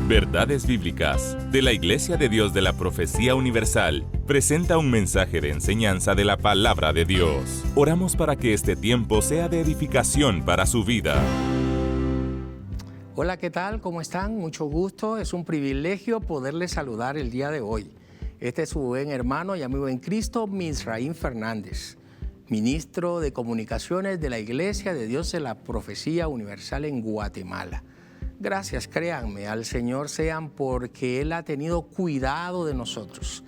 Verdades Bíblicas de la Iglesia de Dios de la Profecía Universal presenta un mensaje de enseñanza de la Palabra de Dios. Oramos para que este tiempo sea de edificación para su vida. Hola, ¿qué tal? ¿Cómo están? Mucho gusto. Es un privilegio poderles saludar el día de hoy. Este es su buen hermano y amigo en Cristo, Misraín Fernández, ministro de Comunicaciones de la Iglesia de Dios de la Profecía Universal en Guatemala. Gracias, créanme, al Señor sean porque Él ha tenido cuidado de nosotros.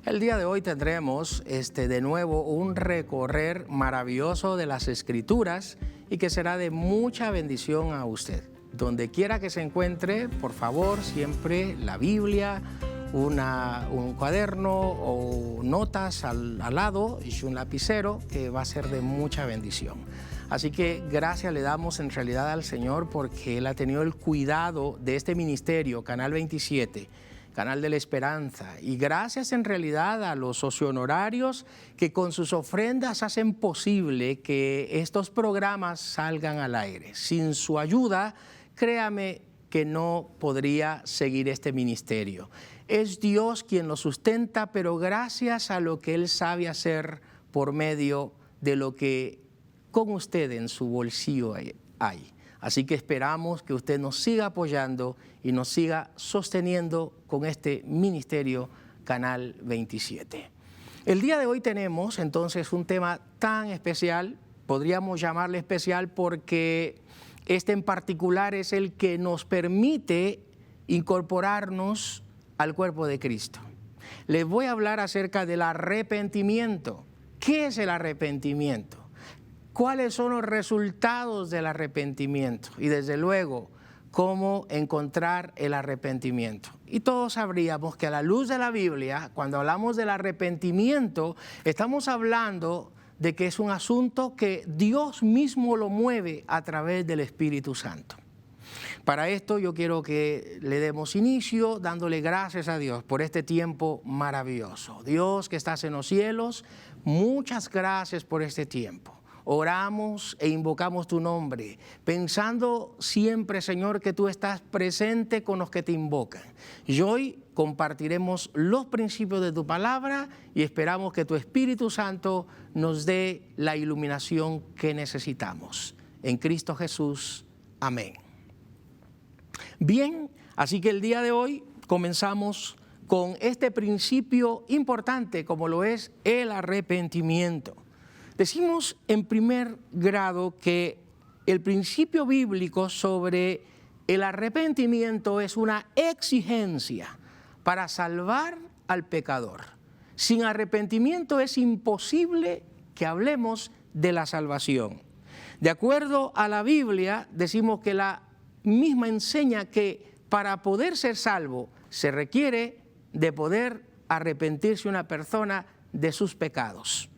El día de hoy tendremos de nuevo un recorrer maravilloso de las Escrituras y que será de mucha bendición a usted. Donde quiera que se encuentre, por favor, siempre la Biblia, un cuaderno o notas al lado y un lapicero que va a ser de mucha bendición. Así que gracias le damos en realidad al Señor porque Él ha tenido el cuidado de este ministerio, Canal 27, Canal de la Esperanza. Y gracias en realidad a los sociohonorarios que con sus ofrendas hacen posible que estos programas salgan al aire. Sin su ayuda, créame que no podría seguir este ministerio. Es Dios quien lo sustenta, pero gracias a lo que Él sabe hacer por medio de lo que con usted en su bolsillo hay. Así que esperamos que usted nos siga apoyando y nos siga sosteniendo con este ministerio Canal 27. El día de hoy tenemos entonces un tema tan especial, podríamos llamarle especial porque este en particular es el que nos permite incorporarnos al cuerpo de Cristo. Les voy a hablar acerca del arrepentimiento. ¿Qué es el arrepentimiento? ¿Cuáles son los resultados del arrepentimiento? Y desde luego, cómo encontrar el arrepentimiento. Y todos sabríamos que a la luz de la Biblia, cuando hablamos del arrepentimiento, estamos hablando de que es un asunto que Dios mismo lo mueve a través del Espíritu Santo. Para esto yo quiero que le demos inicio dándole gracias a Dios por este tiempo maravilloso. Dios que estás en los cielos, muchas gracias por este tiempo. Oramos e invocamos tu nombre, pensando siempre, Señor, que tú estás presente con los que te invocan. Y hoy compartiremos los principios de tu palabra y esperamos que tu Espíritu Santo nos dé la iluminación que necesitamos. En Cristo Jesús. Amén. Bien, así que el día de hoy comenzamos con este principio importante como lo es el arrepentimiento. Decimos en primer grado que el principio bíblico sobre el arrepentimiento es una exigencia para salvar al pecador. Sin arrepentimiento es imposible que hablemos de la salvación. De acuerdo a la Biblia, decimos que la misma enseña que para poder ser salvo se requiere de poder arrepentirse una persona de sus pecados.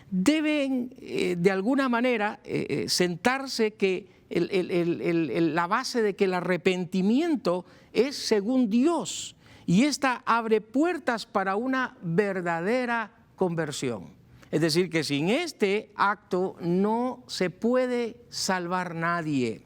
Deben de alguna manera sentarse que la base de que el arrepentimiento es según Dios y esta abre puertas para una verdadera conversión. Es decir, que sin este acto no se puede salvar nadie.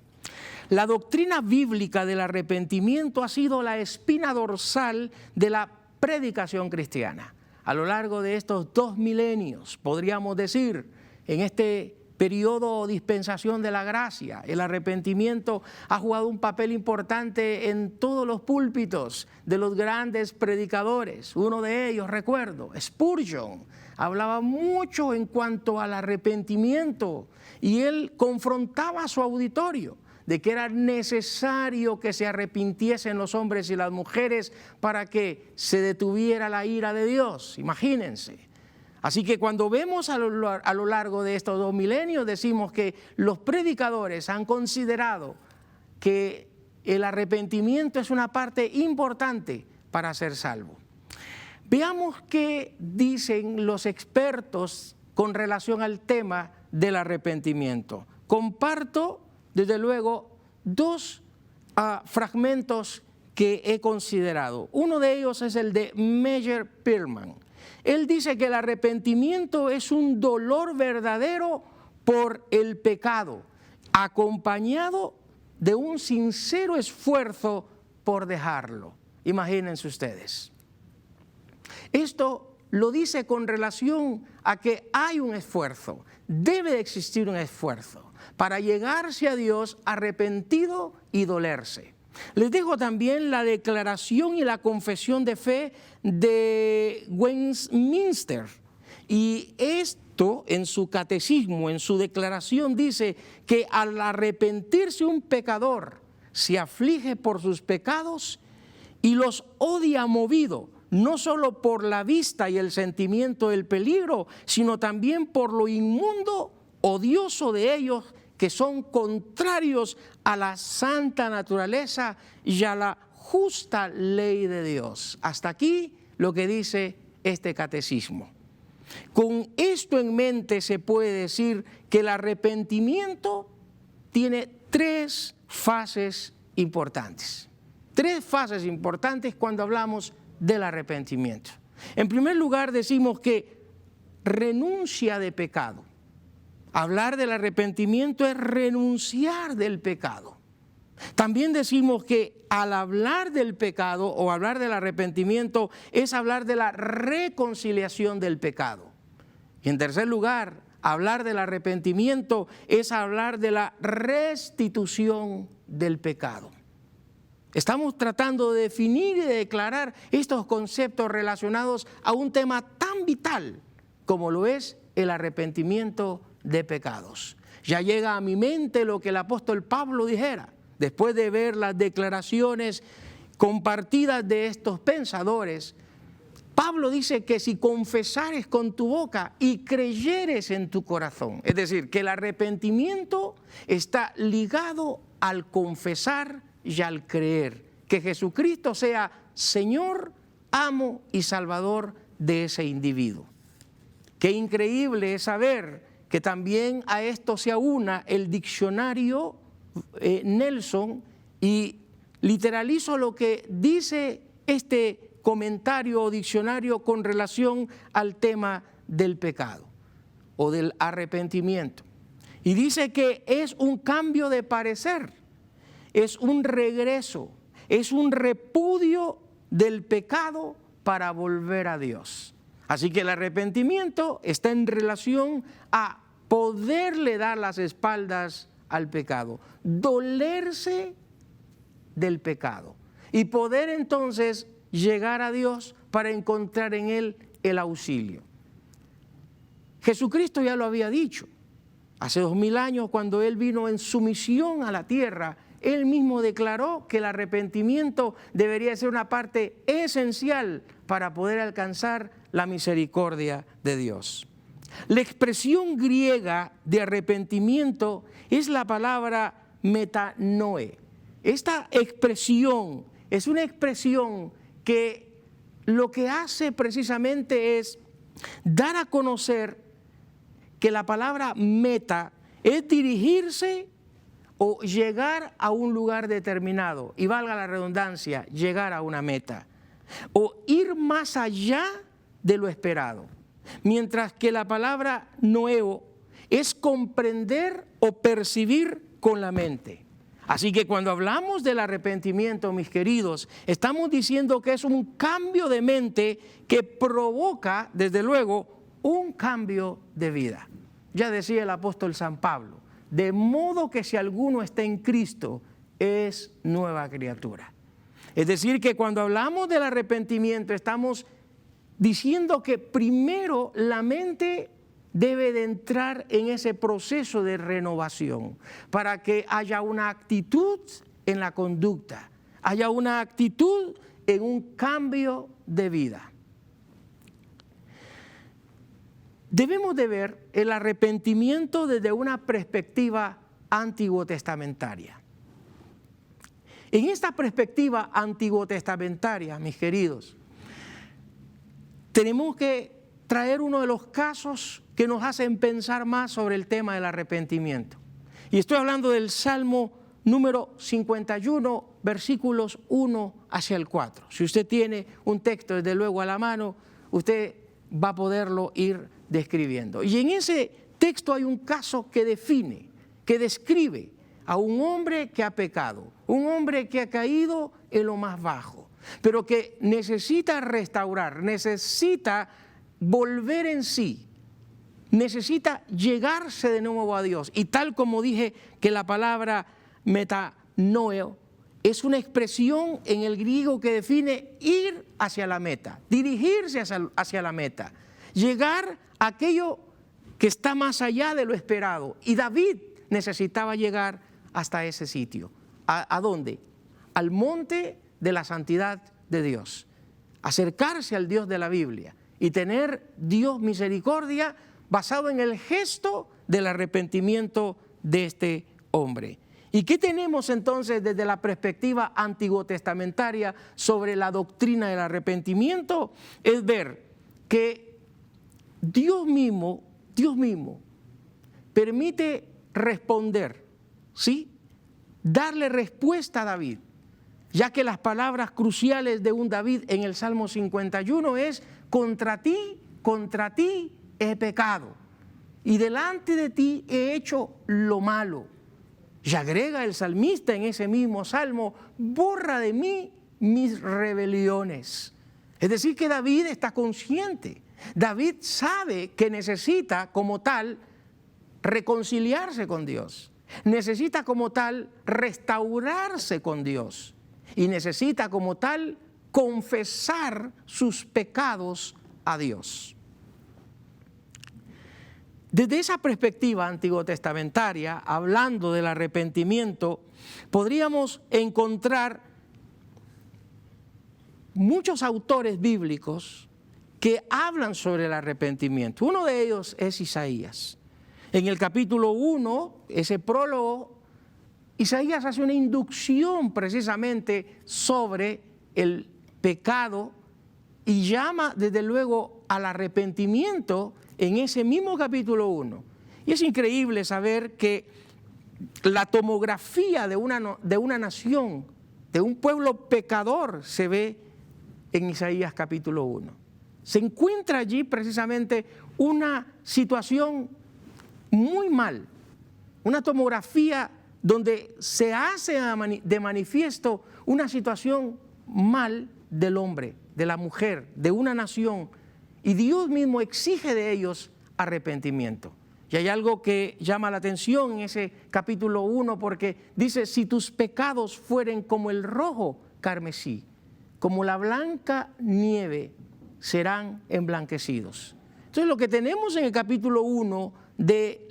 La doctrina bíblica del arrepentimiento ha sido la espina dorsal de la predicación cristiana. A lo largo de estos 2 milenios, podríamos decir, en este periodo o dispensación de la gracia, el arrepentimiento ha jugado un papel importante en todos los púlpitos de los grandes predicadores. Uno de ellos, recuerdo, Spurgeon, hablaba mucho en cuanto al arrepentimiento y él confrontaba a su auditorio de que era necesario que se arrepintiesen los hombres y las mujeres para que se detuviera la ira de Dios. Imagínense. Así que cuando vemos a lo largo de estos 2 milenios, decimos que los predicadores han considerado que el arrepentimiento es una parte importante para ser salvo. Veamos qué dicen los expertos con relación al tema del arrepentimiento. Comparto desde luego 2 fragmentos que he considerado. Uno de ellos es el de Meyer Pearlman. Él dice que el arrepentimiento es un dolor verdadero por el pecado, acompañado de un sincero esfuerzo por dejarlo. Imagínense ustedes. Esto lo dice con relación a que hay un esfuerzo, debe de existir un esfuerzo para llegarse a Dios arrepentido y dolerse. Les dejo también la declaración y la confesión de fe de Westminster. Y esto en su catecismo, en su declaración, dice que al arrepentirse un pecador se aflige por sus pecados y los odia movido, no solo por la vista y el sentimiento del peligro, sino también por lo inmundo, odioso de ellos, que son contrarios a la santa naturaleza y a la justa ley de Dios. Hasta aquí lo que dice este catecismo. Con esto en mente se puede decir que el arrepentimiento tiene tres fases importantes. Tres fases importantes cuando hablamos del arrepentimiento. En primer lugar, decimos que renuncia de pecado. Hablar del arrepentimiento es renunciar del pecado. También decimos que al hablar del pecado o hablar del arrepentimiento es hablar de la reconciliación del pecado. Y en tercer lugar, hablar del arrepentimiento es hablar de la restitución del pecado. Estamos tratando de definir y de declarar estos conceptos relacionados a un tema tan vital como lo es el arrepentimiento de pecados. Ya llega a mi mente lo que el apóstol Pablo dijera, después de ver las declaraciones compartidas de estos pensadores. Pablo dice que si confesares con tu boca y creyeres en tu corazón, es decir, que el arrepentimiento está ligado al confesar y al creer, que Jesucristo sea Señor, amo y Salvador de ese individuo. Qué increíble es saber que también a esto se aúna el diccionario Nelson, y literalizo lo que dice este comentario o diccionario con relación al tema del pecado o del arrepentimiento. Y dice que es un cambio de parecer, es un regreso, es un repudio del pecado para volver a Dios. Así que el arrepentimiento está en relación a poderle dar las espaldas al pecado, dolerse del pecado y poder entonces llegar a Dios para encontrar en Él el auxilio. Jesucristo ya lo había dicho. Hace 2000 años, cuando Él vino en su misión a la tierra, Él mismo declaró que el arrepentimiento debería ser una parte esencial para poder alcanzar la misericordia de Dios. La expresión griega de arrepentimiento es la palabra metanoe. Esta expresión es una expresión que lo que hace precisamente es dar a conocer que la palabra meta es dirigirse o llegar a un lugar determinado, y valga la redundancia, llegar a una meta, o ir más allá de lo esperado. Mientras que la palabra noeo es comprender o percibir con la mente. Así que cuando hablamos del arrepentimiento, mis queridos, estamos diciendo que es un cambio de mente que provoca, desde luego, un cambio de vida. Ya decía el apóstol San Pablo, de modo que si alguno está en Cristo, es nueva criatura. Es decir, que cuando hablamos del arrepentimiento, estamos diciendo que primero la mente debe de entrar en ese proceso de renovación para que haya una actitud en la conducta, haya una actitud en un cambio de vida. Debemos de ver el arrepentimiento desde una perspectiva antiguo testamentaria. En esta perspectiva antiguo testamentaria, mis queridos, tenemos que traer uno de los casos que nos hacen pensar más sobre el tema del arrepentimiento. Y estoy hablando del Salmo número 51, versículos 1 hacia el 4. Si usted tiene un texto desde luego a la mano, usted va a poderlo ir describiendo. Y en ese texto hay un caso que define, que describe a un hombre que ha pecado, un hombre que ha caído en lo más bajo, pero que necesita restaurar, necesita volver en sí, necesita llegarse de nuevo a Dios. Y tal como dije que la palabra metanoeo es una expresión en el griego que define ir hacia la meta, dirigirse hacia la meta, llegar a aquello que está más allá de lo esperado. Y David necesitaba llegar hasta ese sitio. ¿A dónde? Al monte de la santidad de Dios. Acercarse al Dios de la Biblia y tener Dios misericordia basado en el gesto del arrepentimiento de este hombre. ¿Y qué tenemos entonces desde la perspectiva antiguo-testamentaria sobre la doctrina del arrepentimiento? Es ver que Dios mismo permite responder, ¿sí? Darle respuesta a David, ya que las palabras cruciales de un David en el Salmo 51 es: contra ti he pecado y delante de ti he hecho lo malo. Y agrega el salmista en ese mismo salmo: borra de mí mis rebeliones. Es decir, que David está consciente. David sabe que necesita como tal reconciliarse con Dios. Necesita como tal restaurarse con Dios. Y necesita como tal confesar sus pecados a Dios. Desde esa perspectiva antiguo-testamentaria, hablando del arrepentimiento, podríamos encontrar muchos autores bíblicos que hablan sobre el arrepentimiento. Uno de ellos es Isaías. En el capítulo 1, ese prólogo, Isaías hace una inducción precisamente sobre el pecado y llama desde luego al arrepentimiento en ese mismo capítulo 1. Y es increíble saber que la tomografía de una nación, de un pueblo pecador, se ve en Isaías capítulo 1. Se encuentra allí precisamente una situación muy mal, una tomografía donde se hace de manifiesto una situación mal del hombre, de la mujer, de una nación, y Dios mismo exige de ellos arrepentimiento. Y hay algo que llama la atención en ese capítulo 1, porque dice: si tus pecados fueren como el rojo carmesí, como la blanca nieve, serán emblanquecidos. Entonces, lo que tenemos en el capítulo 1 de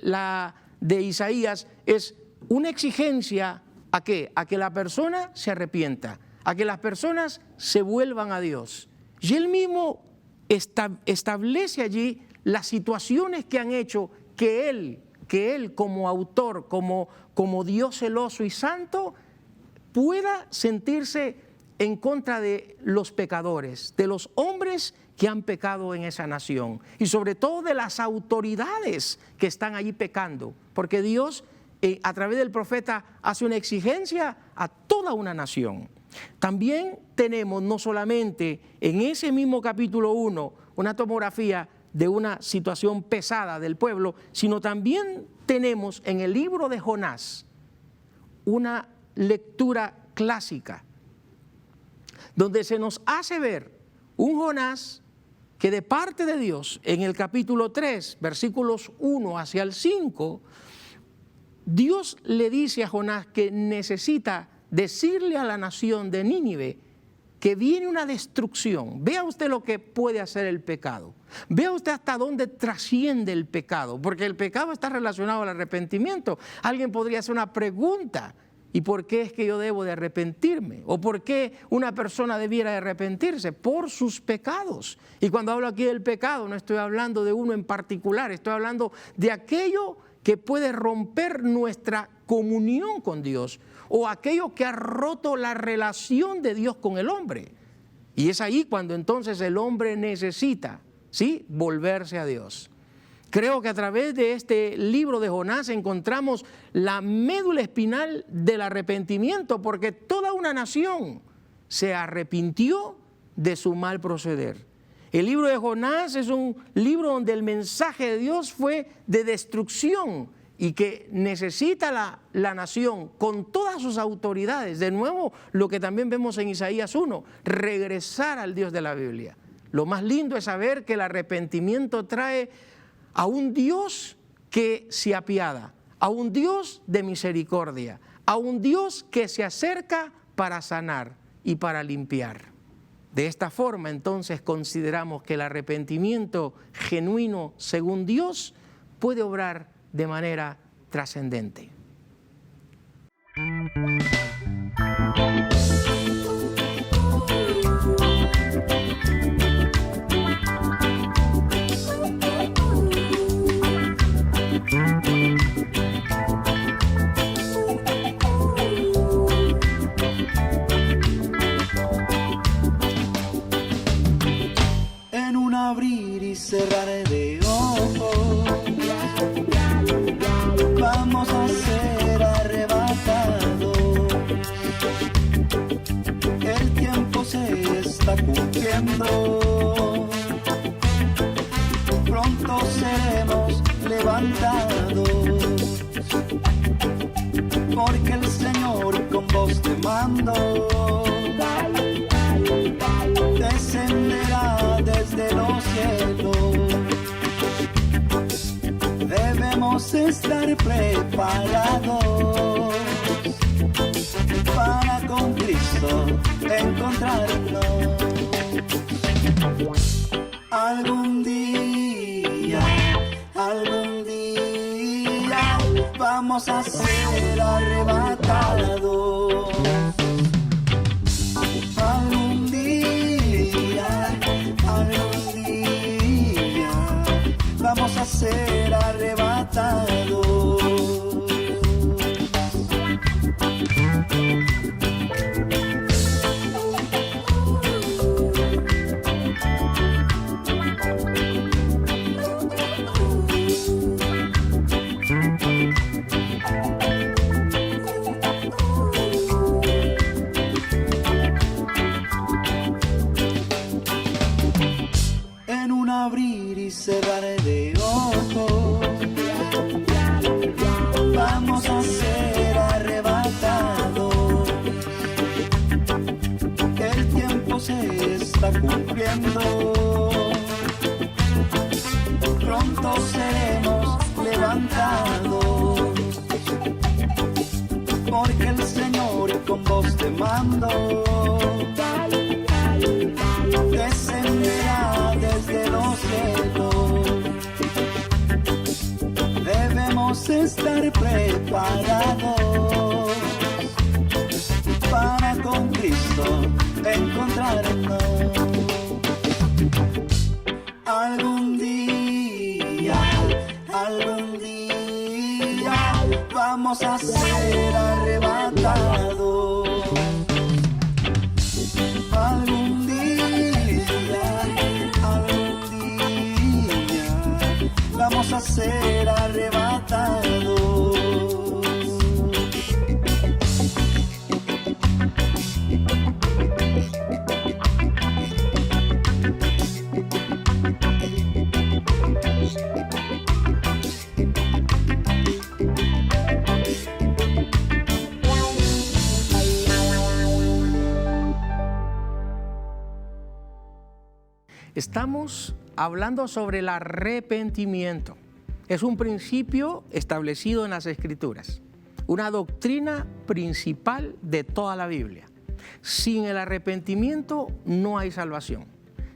Isaías es una exigencia ¿a qué? A que la persona se arrepienta, a que las personas se vuelvan a Dios. Y él mismo establece allí las situaciones que han hecho que él como autor, como Dios celoso y santo, pueda sentirse en contra de los pecadores, de los hombres que han pecado en esa nación y sobre todo de las autoridades que están allí pecando, porque Dios a través del profeta hace una exigencia a toda una nación. También tenemos no solamente en ese mismo capítulo 1 una tomografía de una situación pesada del pueblo, sino también tenemos en el libro de Jonás una lectura clásica donde se nos hace ver un Jonás que de parte de Dios, en el capítulo 3, versículos 1 hacia el 5, Dios le dice a Jonás que necesita decirle a la nación de Nínive que viene una destrucción. Vea usted lo que puede hacer el pecado. Vea usted hasta dónde trasciende el pecado, porque el pecado está relacionado al arrepentimiento. Alguien podría hacer una pregunta: ¿y por qué es que yo debo de arrepentirme? ¿O por qué una persona debiera de arrepentirse? Por sus pecados. Y cuando hablo aquí del pecado, no estoy hablando de uno en particular, estoy hablando de aquello que puede romper nuestra comunión con Dios, o aquello que ha roto la relación de Dios con el hombre. Y es ahí cuando entonces el hombre necesita, ¿sí?, volverse a Dios. Creo que a través de este libro de Jonás encontramos la médula espinal del arrepentimiento, porque toda una nación se arrepintió de su mal proceder. El libro de Jonás es un libro donde el mensaje de Dios fue de destrucción y que necesita la nación con todas sus autoridades, de nuevo lo que también vemos en Isaías 1, regresar al Dios de la Biblia. Lo más lindo es saber que el arrepentimiento trae a un Dios que se apiada, a un Dios de misericordia, a un Dios que se acerca para sanar y para limpiar. De esta forma, entonces, consideramos que el arrepentimiento genuino según Dios puede obrar de manera trascendente. Abrir y cerrar de ojos, vamos a ser arrebatados. El tiempo se está cumpliendo, pronto seremos levantados, porque el Señor con voz de mando descenderá desde los cielos. Debemos estar preparados para con Cristo encontrarnos. Algún día vamos a ser arrebatados. Algún día vamos a ser arrebatados. Abrir y cerrar de ojos, vamos a ser arrebatados. El tiempo se está cumpliendo, pronto seremos levantados, porque el Señor con voz de mando descenderá desde los cielos. Debemos estar preparados para con Cristo encontrarnos. Algún día vamos a ser arrebatados. Algún día vamos a ser arrebatados. Estamos hablando sobre el arrepentimiento. Es un principio establecido en las Escrituras, una doctrina principal de toda la Biblia. Sin el arrepentimiento no hay salvación.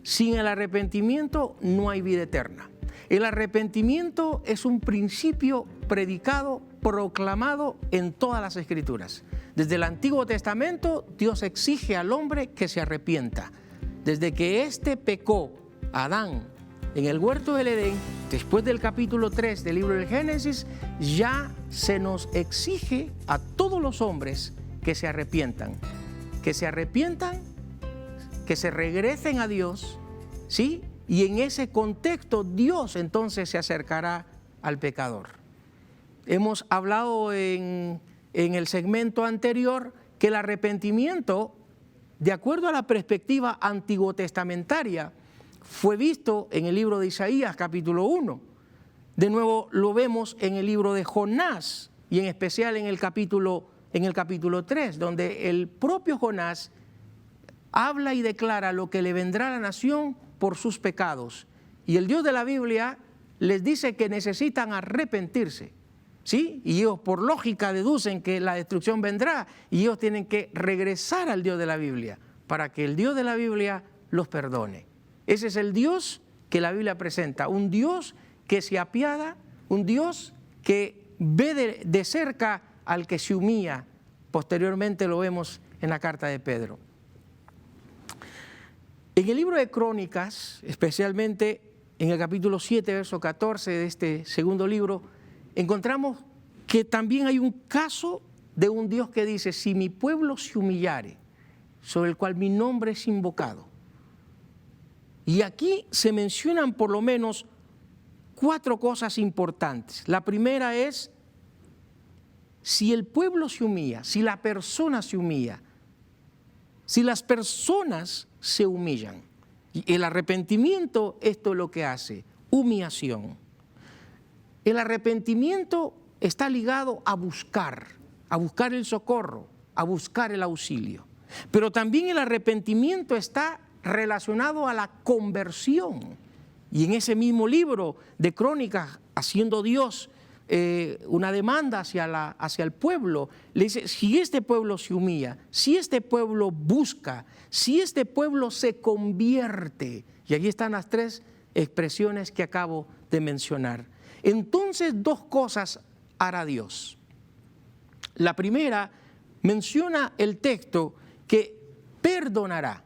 Sin el arrepentimiento no hay vida eterna. El arrepentimiento es un principio predicado, proclamado en todas las Escrituras. Desde el Antiguo Testamento, Dios exige al hombre que se arrepienta. Desde que éste pecó, Adán, en el huerto del Edén, después del capítulo 3 del libro del Génesis, ya se nos exige a todos los hombres que se arrepientan, que se regresen a Dios, ¿sí? Y en ese contexto Dios entonces se acercará al pecador. Hemos hablado en el segmento anterior que el arrepentimiento, de acuerdo a la perspectiva antiguo testamentaria, fue visto en el libro de Isaías, capítulo 1. De nuevo lo vemos en el libro de Jonás y en especial en el capítulo 3, donde el propio Jonás habla y declara lo que le vendrá a la nación por sus pecados. Y el Dios de la Biblia les dice que necesitan arrepentirse, ¿sí? Y ellos por lógica deducen que la destrucción vendrá y ellos tienen que regresar al Dios de la Biblia para que el Dios de la Biblia los perdone. Ese es el Dios que la Biblia presenta, un Dios que se apiada, un Dios que ve de cerca al que se humilla. Posteriormente lo vemos en la carta de Pedro. En el libro de Crónicas, especialmente en el capítulo 7, verso 14 de este segundo libro, encontramos que también hay un caso de un Dios que dice: si mi pueblo se humillare, sobre el cual mi nombre es invocado. Y aquí se mencionan por lo menos 4 cosas importantes. La primera es, si el pueblo se humilla, si la persona se humilla, si las personas se humillan. Y el arrepentimiento, esto es lo que hace, humillación. El arrepentimiento está ligado a buscar el socorro, a buscar el auxilio. Pero también el arrepentimiento está relacionado a la conversión. Y en ese mismo libro de Crónicas, haciendo Dios una demanda hacia el pueblo, le dice: si este pueblo se humilla, si este pueblo busca, si este pueblo se convierte, y allí están las 3 expresiones que acabo de mencionar, entonces 2 cosas hará Dios. La primera, menciona el texto que perdonará.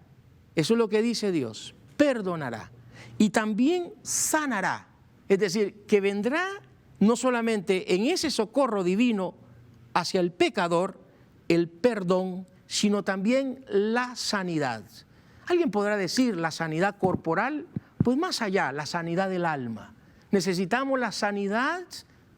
Eso es lo que dice Dios, perdonará. Y también sanará, es decir, que vendrá no solamente en ese socorro divino hacia el pecador, el perdón, sino también la sanidad. Alguien podrá decir la sanidad corporal, pues más allá, la sanidad del alma. Necesitamos la sanidad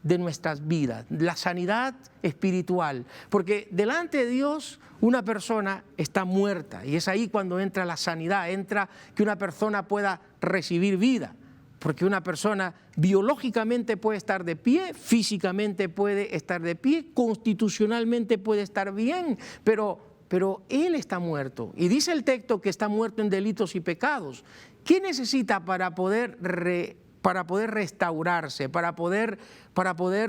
de nuestras vidas, la sanidad espiritual, porque delante de Dios una persona está muerta y es ahí cuando entra la sanidad, entra que una persona pueda recibir vida, porque una persona biológicamente puede estar de pie, físicamente puede estar de pie, constitucionalmente puede estar bien, pero él está muerto. Y dice el texto que está muerto en delitos y pecados. ¿Qué necesita para poder restaurarse, para poder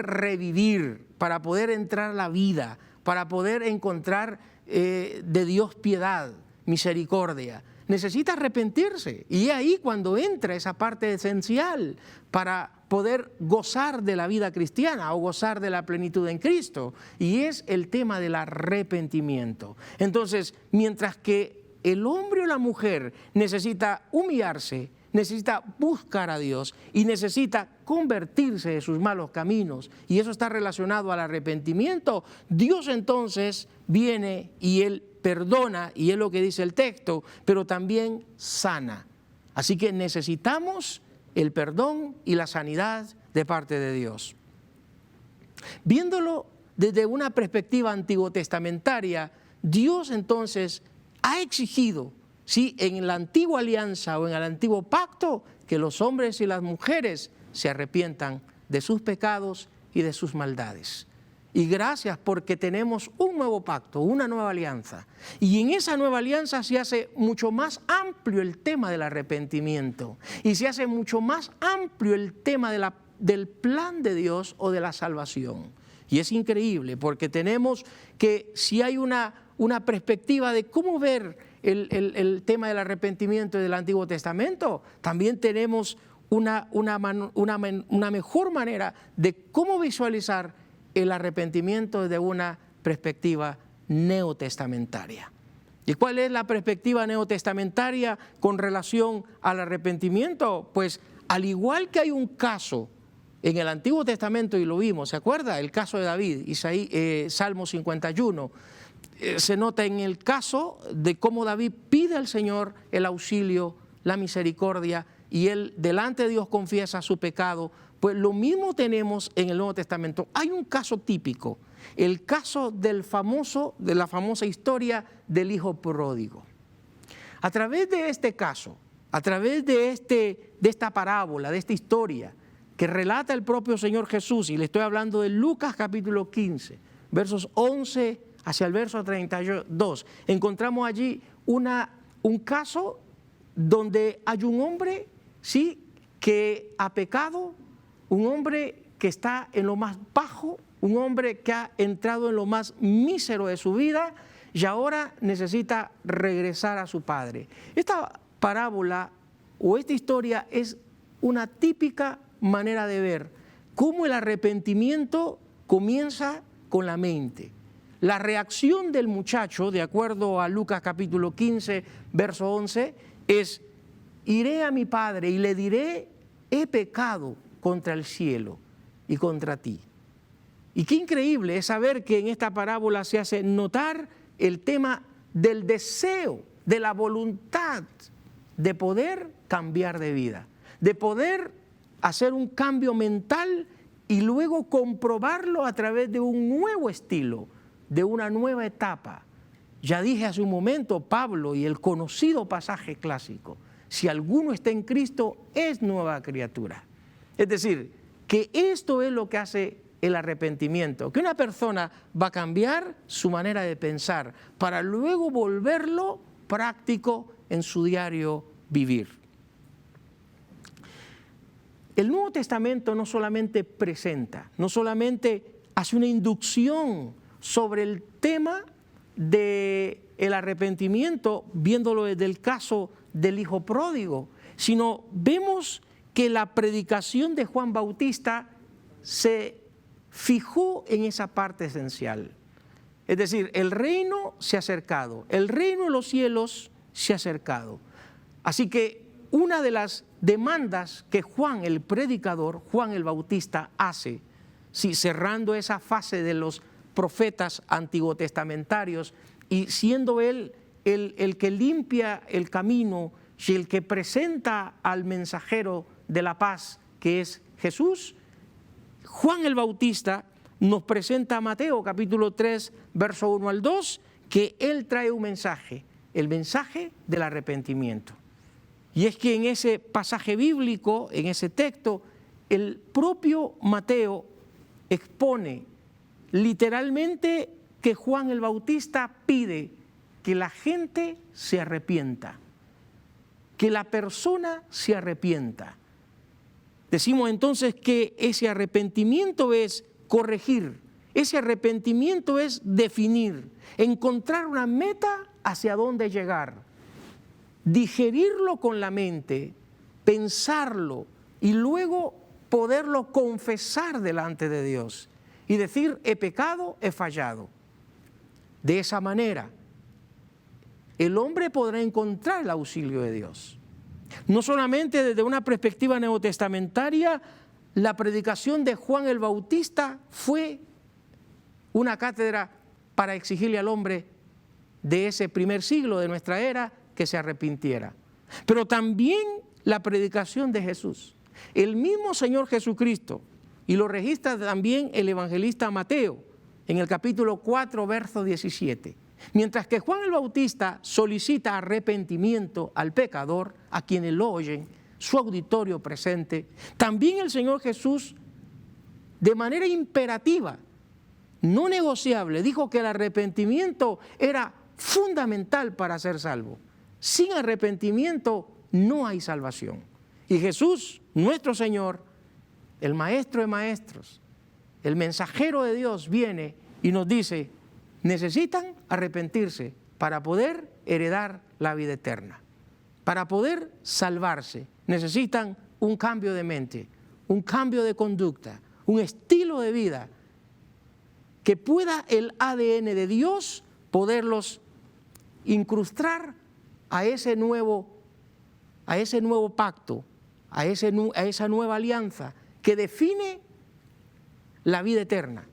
revivir, para poder entrar a la vida, para poder encontrar de Dios piedad, misericordia? Necesita arrepentirse, y es ahí cuando entra esa parte esencial para poder gozar de la vida cristiana o gozar de la plenitud en Cristo, y es el tema del arrepentimiento. Entonces, mientras que el hombre o la mujer necesita humillarse, necesita buscar a Dios y necesita convertirse de sus malos caminos, y eso está relacionado al arrepentimiento, Dios entonces viene y Él perdona, y es lo que dice el texto, pero también sana. Así que necesitamos el perdón y la sanidad de parte de Dios. Viéndolo desde una perspectiva antiguo-testamentaria, Dios entonces ha exigido, ¿sí?, en la antigua alianza o en el antiguo pacto, que los hombres y las mujeres se arrepientan de sus pecados y de sus maldades. Y gracias porque tenemos un nuevo pacto, una nueva alianza. Y en esa nueva alianza se hace mucho más amplio el tema del arrepentimiento. Y se hace mucho más amplio el tema del plan de Dios o de la salvación. Y es increíble porque tenemos que, si hay una perspectiva de cómo ver el tema del arrepentimiento del Antiguo Testamento, también tenemos una mejor manera de cómo visualizar el arrepentimiento desde una perspectiva neotestamentaria. ¿Y cuál es la perspectiva neotestamentaria con relación al arrepentimiento? Pues al igual que hay un caso en el Antiguo Testamento, y lo vimos, ¿se acuerda? El caso de David, Salmo 51, se nota en el caso de cómo David pide al Señor el auxilio, la misericordia, y él delante de Dios confiesa su pecado. Pues lo mismo tenemos en el Nuevo Testamento. Hay un caso típico, el caso de la famosa historia del hijo pródigo. A través de este caso, a través de esta parábola, de esta historia, que relata el propio Señor Jesús, y le estoy hablando de Lucas capítulo 15, versos 11 hacia el verso 32, encontramos allí un caso donde hay un hombre, ¿sí?, que ha pecado, un hombre que está en lo más bajo, un hombre que ha entrado en lo más mísero de su vida y ahora necesita regresar a su padre. Esta parábola o esta historia es una típica manera de ver cómo el arrepentimiento comienza con la mente. La reacción del muchacho, de acuerdo a Lucas capítulo 15, verso 11, es: iré a mi padre y le diré, he pecado contra el cielo y contra ti. Y qué increíble es saber que en esta parábola se hace notar el tema del deseo, de la voluntad de poder cambiar de vida, de poder hacer un cambio mental y luego comprobarlo a través de un nuevo estilo, de una nueva etapa. Ya dije hace un momento, Pablo, y el conocido pasaje clásico: si alguno está en Cristo, es nueva criatura. Es decir, que esto es lo que hace el arrepentimiento, que una persona va a cambiar su manera de pensar para luego volverlo práctico en su diario vivir. El Nuevo Testamento no solamente presenta, no solamente hace una inducción sobre el tema del arrepentimiento, viéndolo desde el caso del hijo pródigo, sino vemos que la predicación de Juan Bautista se fijó en esa parte esencial. Es decir, el reino se ha acercado, el reino de los cielos se ha acercado. Así que una de las demandas que Juan el predicador, Juan el Bautista hace, sí, cerrando esa fase de los profetas antiguotestamentarios y siendo él el que limpia el camino y el que presenta al mensajero de la paz, que es Jesús, Juan el Bautista nos presenta a Mateo capítulo 3, verso 1 al 2, que él trae un mensaje, el mensaje del arrepentimiento. Y es que en ese pasaje bíblico, en ese texto, el propio Mateo expone literalmente que Juan el Bautista pide que la gente se arrepienta, que la persona se arrepienta. Decimos entonces que ese arrepentimiento es corregir, ese arrepentimiento es definir, encontrar una meta hacia dónde llegar, digerirlo con la mente, pensarlo y luego poderlo confesar delante de Dios y decir: he pecado, he fallado. De esa manera, el hombre podrá encontrar el auxilio de Dios. No solamente desde una perspectiva neotestamentaria, la predicación de Juan el Bautista fue una cátedra para exigirle al hombre de ese primer siglo de nuestra era que se arrepintiera. Pero también la predicación de Jesús. El mismo Señor Jesucristo, y lo registra también el evangelista Mateo, en el capítulo 4, verso 17. Mientras que Juan el Bautista solicita arrepentimiento al pecador, a quienes lo oyen, su auditorio presente, también el Señor Jesús, de manera imperativa, no negociable, dijo que el arrepentimiento era fundamental para ser salvo. Sin arrepentimiento no hay salvación. Y Jesús, nuestro Señor, el Maestro de Maestros, el mensajero de Dios, viene y nos dice: necesitan arrepentirse para poder heredar la vida eterna. Para poder salvarse, necesitan un cambio de mente, un cambio de conducta, un estilo de vida que pueda el ADN de Dios poderlos incrustar a ese nuevo pacto, a esa nueva alianza que define la vida eterna.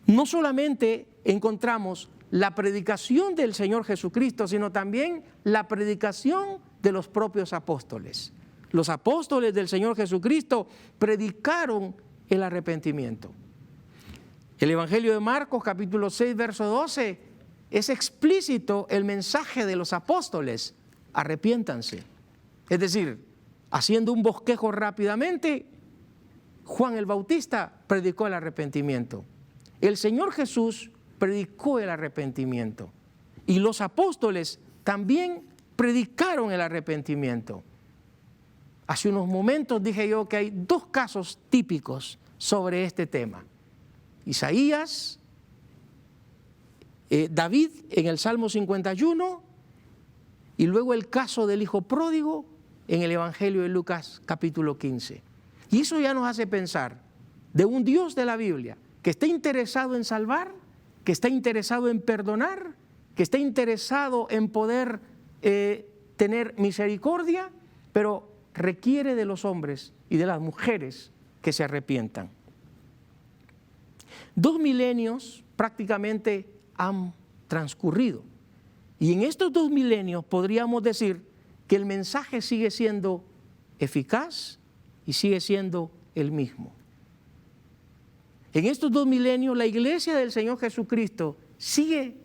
No solamente encontramos la predicación del Señor Jesucristo, sino también la predicación de los propios apóstoles. Los apóstoles del Señor Jesucristo predicaron el arrepentimiento. El Evangelio de Marcos, capítulo 6, verso 12, es explícito el mensaje de los apóstoles: arrepiéntanse. Es decir, haciendo un bosquejo rápidamente, Juan el Bautista predicó el arrepentimiento. El Señor Jesús predicó el arrepentimiento. Y los apóstoles también predicaron el arrepentimiento. Hace unos momentos dije yo que hay dos casos típicos sobre este tema. Isaías, David en el Salmo 51 y luego el caso del hijo pródigo en el Evangelio de Lucas capítulo 15. Y eso ya nos hace pensar de un Dios de la Biblia que está interesado en salvar, que está interesado en perdonar, que está interesado en poder tener misericordia, pero requiere de los hombres y de las mujeres que se arrepientan. 2 milenios prácticamente han transcurrido. Y en estos 2 milenios podríamos decir que el mensaje sigue siendo eficaz y sigue siendo el mismo. En estos 2 milenios la iglesia del Señor Jesucristo sigue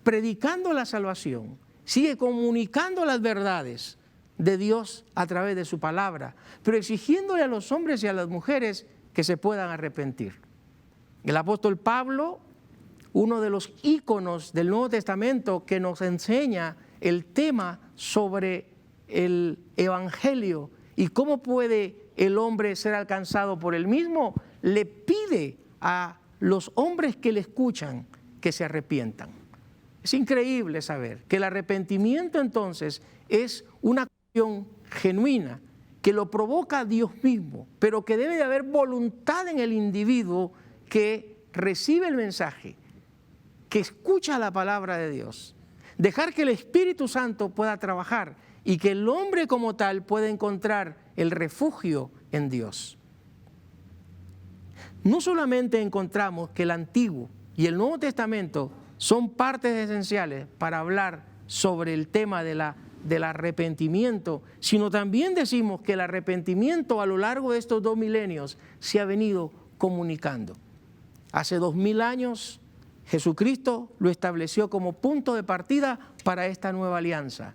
predicando la salvación, sigue comunicando las verdades de Dios a través de su palabra, pero exigiéndole a los hombres y a las mujeres que se puedan arrepentir. El apóstol Pablo, uno de los íconos del Nuevo Testamento que nos enseña el tema sobre el Evangelio y cómo puede el hombre ser alcanzado por él mismo, le pide a los hombres que le escuchan que se arrepientan. Es increíble saber que el arrepentimiento entonces es una acción genuina que lo provoca Dios mismo, pero que debe de haber voluntad en el individuo que recibe el mensaje, que escucha la palabra de Dios. Dejar que el Espíritu Santo pueda trabajar y que el hombre como tal pueda encontrar el refugio en Dios. No solamente encontramos que el Antiguo y el Nuevo Testamento son partes esenciales para hablar sobre el tema del arrepentimiento, sino también decimos que el arrepentimiento a lo largo de estos 2 milenios se ha venido comunicando. Hace 2000 años Jesucristo lo estableció como punto de partida para esta nueva alianza.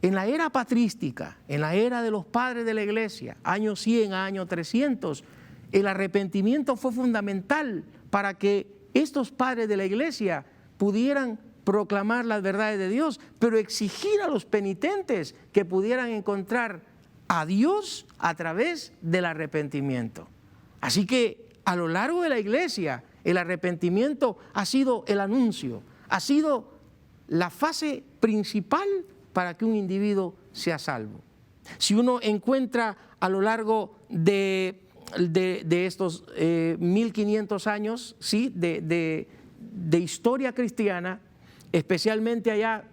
En la era patrística, en la era de los padres de la iglesia, año 100 a año 300, el arrepentimiento fue fundamental para que estos padres de la iglesia pudieran proclamar las verdades de Dios, pero exigir a los penitentes que pudieran encontrar a Dios a través del arrepentimiento. Así que a lo largo de la iglesia, el arrepentimiento ha sido el anuncio, ha sido la fase principal para que un individuo sea salvo. Si uno encuentra a lo largo de estos 1500 años, ¿sí? de historia cristiana, especialmente allá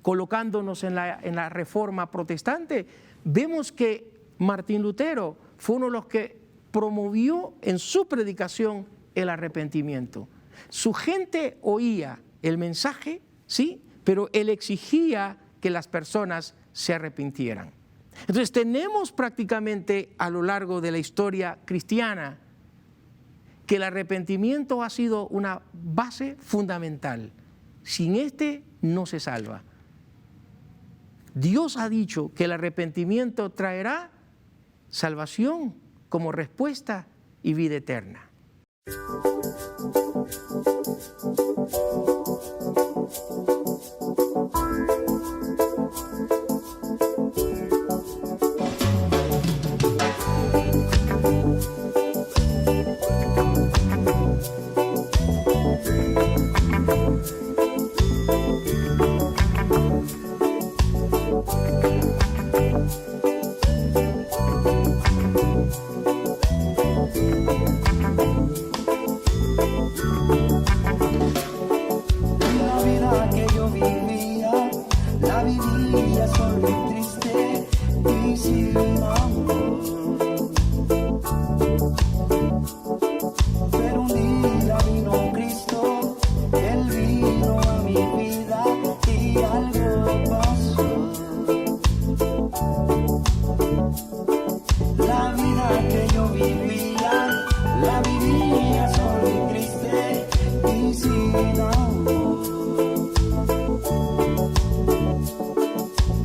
colocándonos en la Reforma protestante, vemos que Martín Lutero fue uno de los que promovió en su predicación el arrepentimiento. Su gente oía el mensaje, sí, pero él exigía que las personas se arrepintieran. Entonces tenemos prácticamente a lo largo de la historia cristiana que el arrepentimiento ha sido una base fundamental. Sin este no se salva. Dios ha dicho que el arrepentimiento traerá salvación como respuesta y vida eterna.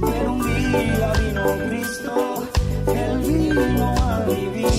Pero un día vino Cristo, Él vino a vivir.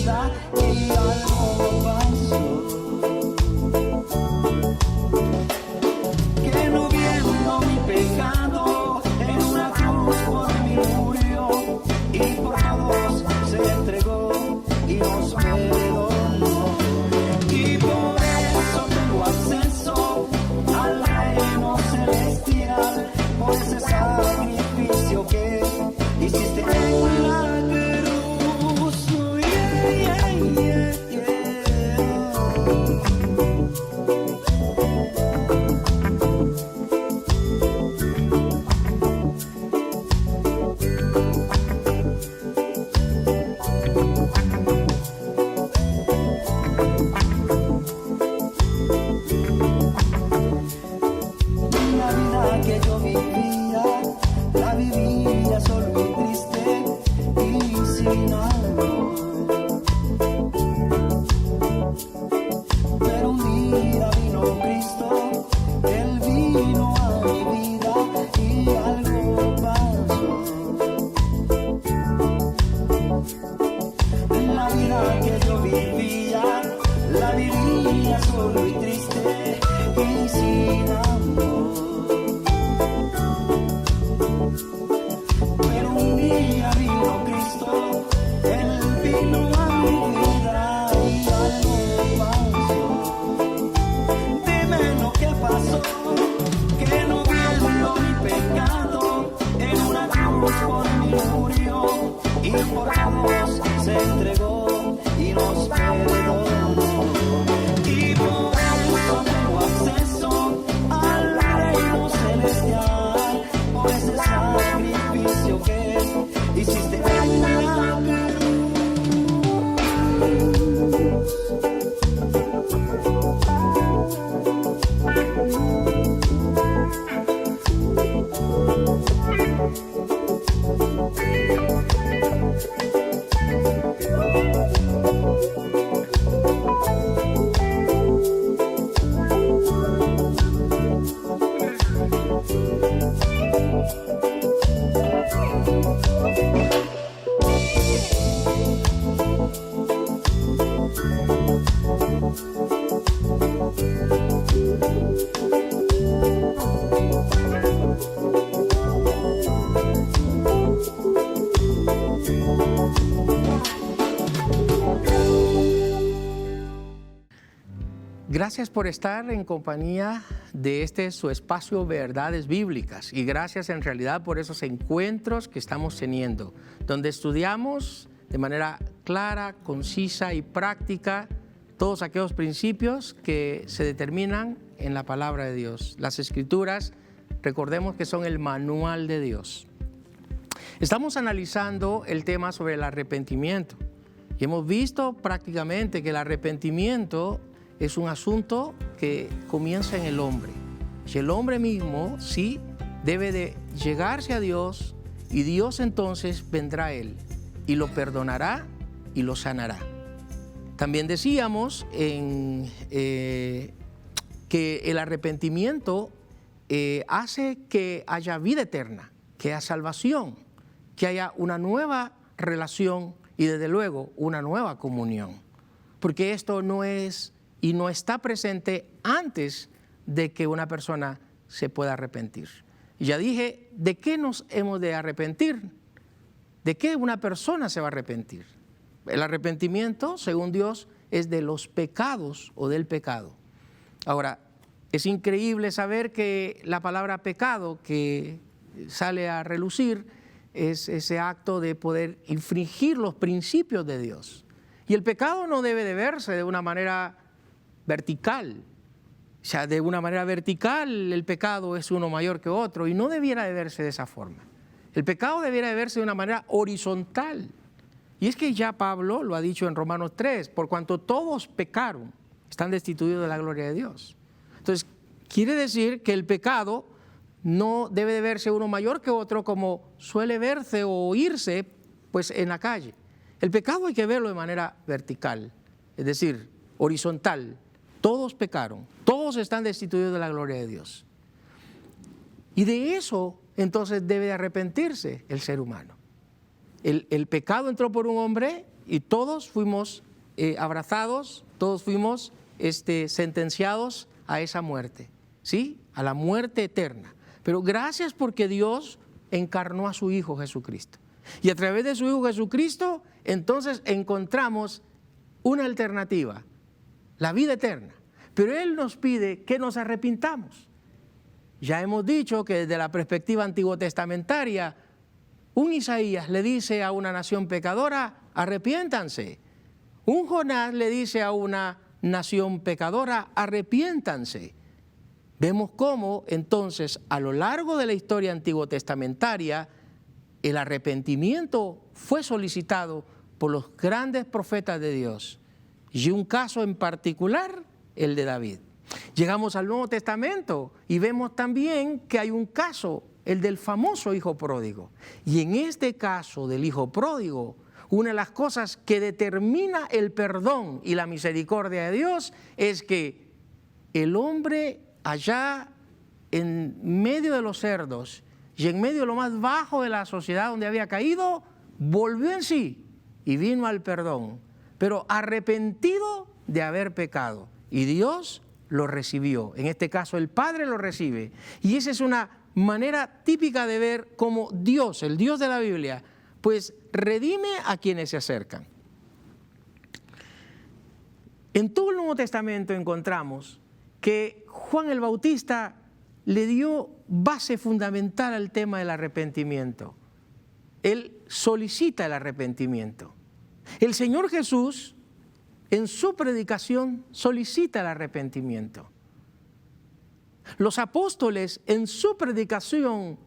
Gracias por estar en compañía de su espacio Verdades Bíblicas, y gracias en realidad por esos encuentros que estamos teniendo, donde estudiamos de manera clara, concisa y práctica todos aquellos principios que se determinan en la palabra de Dios. Las Escrituras, recordemos que son el manual de Dios. Estamos analizando el tema sobre el arrepentimiento y hemos visto prácticamente que el arrepentimiento es un asunto que comienza en el hombre. Y el hombre mismo sí debe de llegarse a Dios, y Dios entonces vendrá a él y lo perdonará y lo sanará. También decíamos que el arrepentimiento hace que haya vida eterna, que haya salvación, que haya una nueva relación y desde luego una nueva comunión. Porque esto no es y no está presente antes de que una persona se pueda arrepentir. Y ya dije, ¿de qué nos hemos de arrepentir? ¿De qué una persona se va a arrepentir? El arrepentimiento, según Dios, es de los pecados o del pecado. Ahora, es increíble saber que la palabra pecado que sale a relucir es ese acto de poder infringir los principios de Dios. Y el pecado no debe de verse de una manera vertical. O sea, de una manera vertical el pecado es uno mayor que otro, y no debiera de verse de esa forma. El pecado debiera de verse de una manera horizontal. Y es que ya Pablo lo ha dicho en Romanos 3, por cuanto todos pecaron, están destituidos de la gloria de Dios. Entonces, quiere decir que el pecado no debe de verse uno mayor que otro como suele verse o oírse pues en la calle. El pecado hay que verlo de manera vertical, es decir, horizontal. Todos pecaron, todos están destituidos de la gloria de Dios. Y de eso entonces debe de arrepentirse el ser humano. El pecado entró por un hombre y todos fuimos abrazados, todos fuimos sentenciados a esa muerte, ¿sí? A la muerte eterna. Pero gracias porque Dios encarnó a su Hijo Jesucristo. Y a través de su Hijo Jesucristo, entonces encontramos una alternativa, la vida eterna. Pero Él nos pide que nos arrepintamos. Ya hemos dicho que desde la perspectiva antiguo testamentaria, un Isaías le dice a una nación pecadora, arrepiéntanse. Un Jonás le dice a una nación pecadora, arrepiéntanse. Vemos cómo entonces a lo largo de la historia antiguo testamentaria el arrepentimiento fue solicitado por los grandes profetas de Dios, y un caso en particular, el de David. Llegamos al Nuevo Testamento y vemos también que hay un caso, el del famoso hijo pródigo. Y en este caso del hijo pródigo, una de las cosas que determina el perdón y la misericordia de Dios es que el hombre allá en medio de los cerdos y en medio de lo más bajo de la sociedad donde había caído, volvió en sí y vino al perdón, pero arrepentido de haber pecado. Y Dios lo recibió. En este caso el Padre lo recibe. Y esa es una manera típica de ver cómo Dios, el Dios de la Biblia, pues redime a quienes se acercan. En todo el Nuevo Testamento encontramos que Juan el Bautista le dio base fundamental al tema del arrepentimiento. Él solicita el arrepentimiento. El Señor Jesús, en su predicación, solicita el arrepentimiento. Los apóstoles, en su predicación,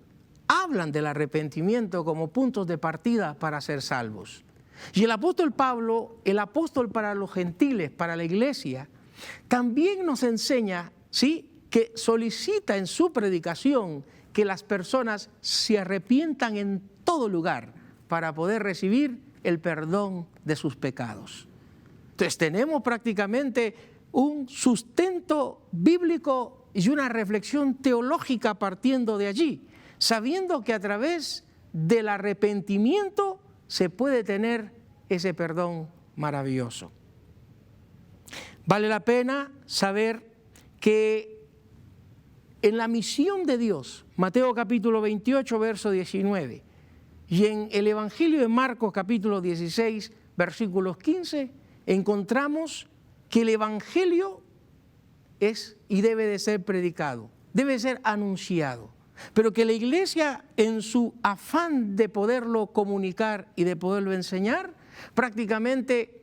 hablan del arrepentimiento como puntos de partida para ser salvos. Y el apóstol Pablo, el apóstol para los gentiles, para la iglesia, también nos enseña, ¿sí?, que solicita en su predicación que las personas se arrepientan en todo lugar para poder recibir el perdón de sus pecados. Entonces tenemos prácticamente un sustento bíblico y una reflexión teológica partiendo de allí, sabiendo que a través del arrepentimiento se puede tener ese perdón maravilloso. Vale la pena saber que en la misión de Dios, Mateo capítulo 28, verso 19, y en el Evangelio de Marcos capítulo 16, versículos 15, encontramos que el Evangelio es y debe de ser predicado, debe de ser anunciado, pero que la iglesia, en su afán de poderlo comunicar y de poderlo enseñar, prácticamente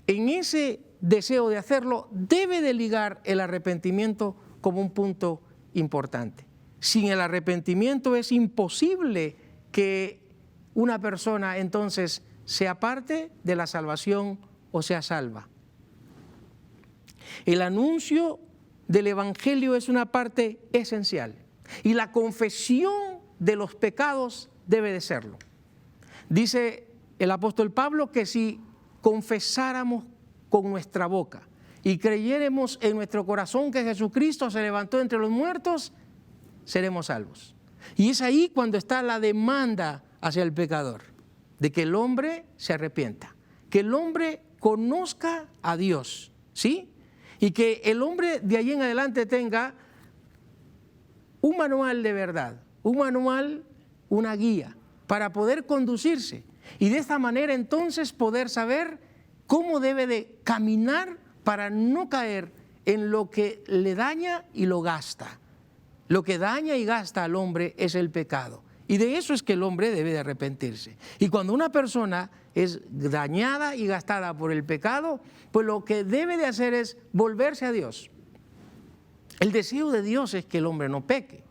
en ese deseo de hacerlo, debe de ligar el arrepentimiento como un punto importante. Sin el arrepentimiento es imposible que una persona entonces sea parte de la salvación o sea salva. El anuncio del Evangelio es una parte esencial y la confesión de los pecados debe de serlo. Dice el apóstol Pablo que si confesáramos con nuestra boca y creyéremos en nuestro corazón que Jesucristo se levantó entre los muertos, seremos salvos. Y es ahí cuando está la demanda hacia el pecador, de que el hombre se arrepienta, que el hombre conozca a Dios, ¿sí? Y que el hombre de allí en adelante tenga un manual de verdad, un manual, una guía para poder conducirse y de esta manera entonces poder saber cómo debe de caminar para no caer en lo que le daña y lo gasta. Lo que daña y gasta al hombre es el pecado. Y de eso es que el hombre debe de arrepentirse. Y cuando una persona es dañada y gastada por el pecado, pues lo que debe de hacer es volverse a Dios. El deseo de Dios es que el hombre no peque.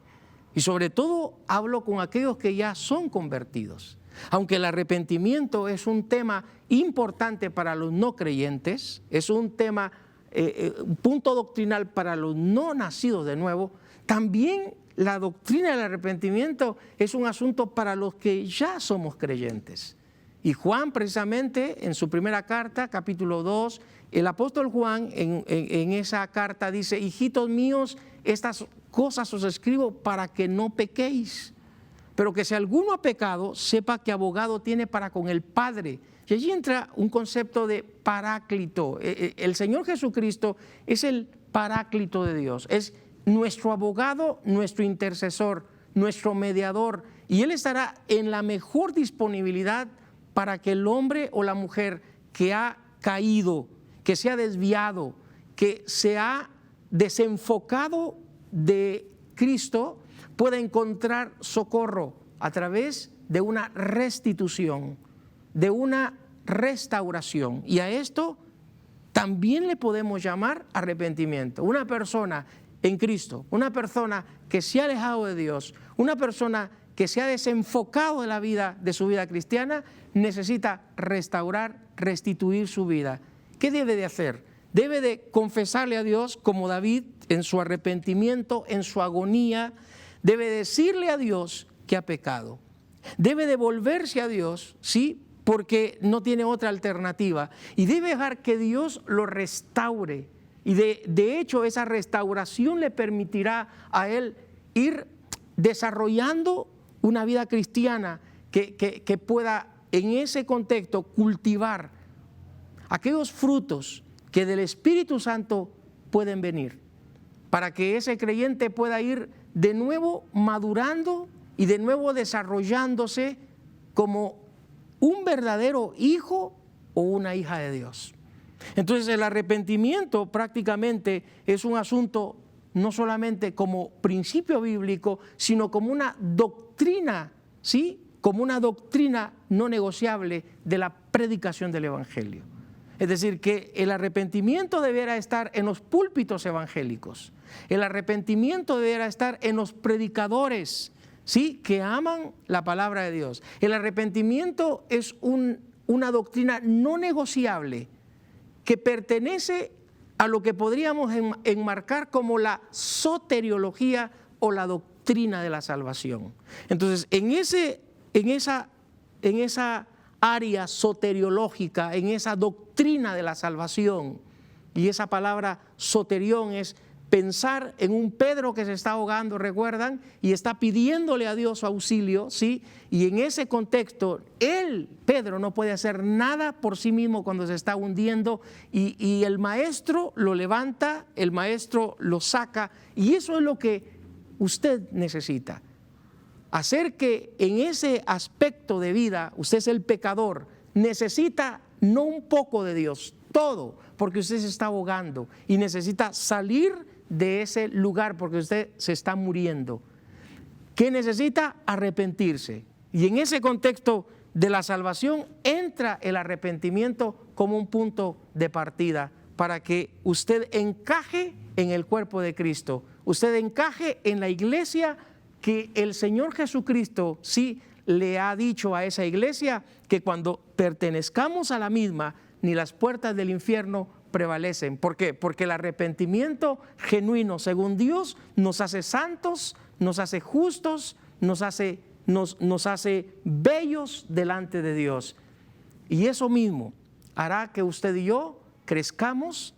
Y sobre todo hablo con aquellos que ya son convertidos. Aunque el arrepentimiento es un tema importante para los no creyentes, es un tema, un punto doctrinal para los no nacidos de nuevo, también la doctrina del arrepentimiento es un asunto para los que ya somos creyentes. Y Juan precisamente en su primera carta, capítulo 2, el apóstol Juan en esa carta dice: hijitos míos, estas cosas os escribo para que no pequéis. Pero que si alguno ha pecado, sepa que abogado tiene para con el Padre. Y allí entra un concepto de paráclito. El Señor Jesucristo es el paráclito de Dios, es nuestro abogado, nuestro intercesor, nuestro mediador. Y Él estará en la mejor disponibilidad para que el hombre o la mujer que ha caído, que se ha desviado, que se ha desenfocado de Cristo, pueda encontrar socorro a través de una restitución, de una restauración. Y a esto también le podemos llamar arrepentimiento. Una persona en Cristo, una persona que se ha alejado de Dios, una persona que se ha desenfocado de la vida, de su vida cristiana, necesita restaurar, restituir su vida. ¿Qué debe de hacer? Debe de confesarle a Dios como David en su arrepentimiento, en su agonía. Debe decirle a Dios que ha pecado. Debe de volverse a Dios, ¿sí? Porque no tiene otra alternativa. Y debe dejar que Dios lo restaure. Y de hecho esa restauración le permitirá a él ir desarrollando una vida cristiana que pueda en ese contexto cultivar aquellos frutos que del Espíritu Santo pueden venir, para que ese creyente pueda ir de nuevo madurando y de nuevo desarrollándose como un verdadero hijo o una hija de Dios. Entonces el arrepentimiento prácticamente es un asunto no solamente como principio bíblico, sino como una doctrina, ¿sí? Como una doctrina no negociable de la predicación del Evangelio. Es decir, que el arrepentimiento debiera estar en los púlpitos evangélicos. El arrepentimiento debiera estar en los predicadores, ¿sí? Que aman la palabra de Dios. El arrepentimiento es una doctrina no negociable que pertenece a lo que podríamos enmarcar como la soteriología o la doctrina doctrina de la salvación. Entonces, en esa área soteriológica, en esa doctrina de la salvación, y esa palabra soterión es pensar en un Pedro que se está ahogando, ¿recuerdan? Y está pidiéndole a Dios su auxilio, ¿sí? Y en ese contexto, Pedro, no puede hacer nada por sí mismo cuando se está hundiendo, y el maestro lo levanta, el maestro lo saca, y eso es lo que usted necesita. Hacer que en ese aspecto de vida, usted es el pecador, necesita no un poco de Dios, todo, porque usted se está ahogando y necesita salir de ese lugar porque usted se está muriendo. ¿Qué necesita? Arrepentirse. Y en ese contexto de la salvación entra el arrepentimiento como un punto de partida para que usted encaje en el cuerpo de Cristo, usted encaje en la iglesia que el Señor Jesucristo sí le ha dicho a esa iglesia que cuando pertenezcamos a la misma, ni las puertas del infierno prevalecen. ¿Por qué? Porque el arrepentimiento genuino, según Dios, nos hace santos, nos hace justos, nos hace bellos delante de Dios. Y eso mismo hará que usted y yo crezcamos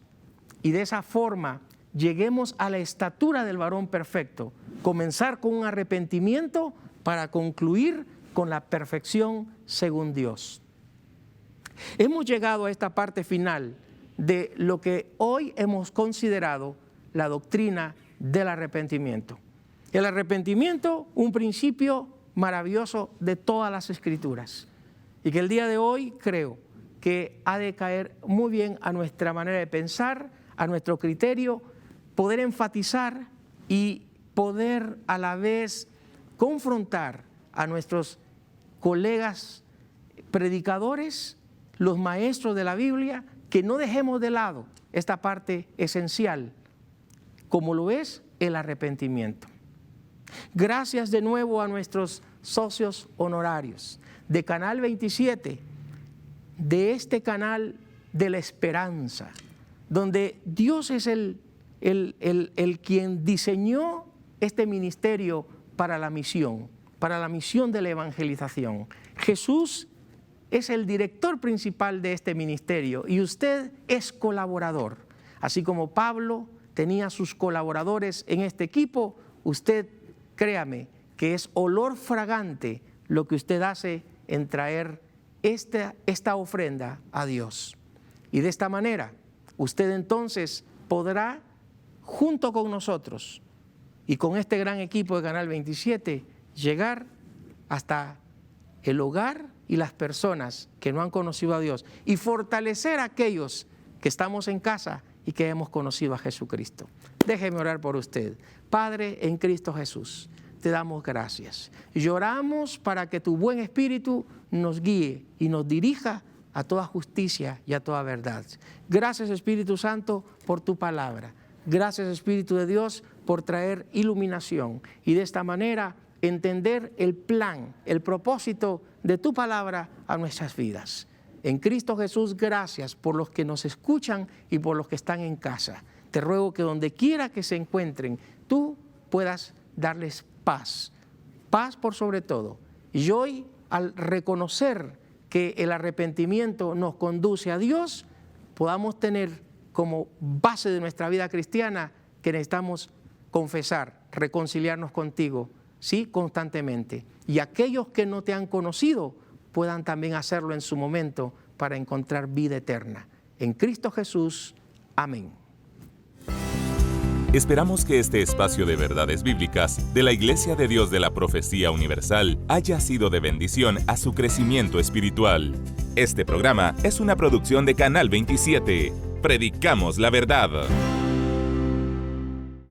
y de esa forma lleguemos a la estatura del varón perfecto. Comenzar con un arrepentimiento para concluir con la perfección según Dios. Hemos llegado a esta parte final de lo que hoy hemos considerado la doctrina del arrepentimiento. El arrepentimiento, un principio maravilloso de todas las Escrituras, y que el día de hoy creo que ha de caer muy bien a nuestra manera de pensar, a nuestro criterio, poder enfatizar y poder a la vez confrontar a nuestros colegas predicadores, los maestros de la Biblia, que no dejemos de lado esta parte esencial, como lo es el arrepentimiento. Gracias de nuevo a nuestros socios honorarios de Canal 27, de este canal de la esperanza, donde Dios es el quien diseñó este ministerio para la misión de la evangelización. Jesús es el director principal de este ministerio y usted es colaborador. Así como Pablo tenía sus colaboradores en este equipo, usted, créame, que es olor fragante lo que usted hace en traer esta ofrenda a Dios. Y de esta manera, usted entonces podrá, junto con nosotros y con este gran equipo de Canal 27, llegar hasta el hogar y las personas que no han conocido a Dios y fortalecer a aquellos que estamos en casa y que hemos conocido a Jesucristo. Déjeme orar por usted. Padre, en Cristo Jesús, te damos gracias. Lloramos para que tu buen Espíritu nos guíe y nos dirija a toda justicia y a toda verdad. Gracias, Espíritu Santo, por tu palabra. Gracias, Espíritu de Dios, por traer iluminación y de esta manera entender el plan, el propósito de tu palabra a nuestras vidas. En Cristo Jesús, gracias por los que nos escuchan y por los que están en casa. Te ruego que donde quiera que se encuentren, tú puedas darles paz, paz por sobre todo. Y hoy, al reconocer que el arrepentimiento nos conduce a Dios, podamos tener como base de nuestra vida cristiana que necesitamos confesar, reconciliarnos contigo, sí, constantemente. Y aquellos que no te han conocido puedan también hacerlo en su momento para encontrar vida eterna. En Cristo Jesús. Amén. Esperamos que este espacio de verdades bíblicas de la Iglesia de Dios de la Profecía Universal haya sido de bendición a su crecimiento espiritual. Este programa es una producción de Canal 27. Predicamos la verdad.